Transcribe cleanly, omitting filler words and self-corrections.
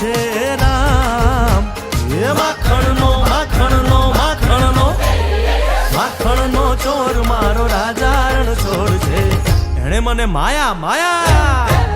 છે રામ. એ માખણનો માખણનો માખણનો માખણનો ચોર મારો રાજા રણછોડ છે. એણે મને માયા માયા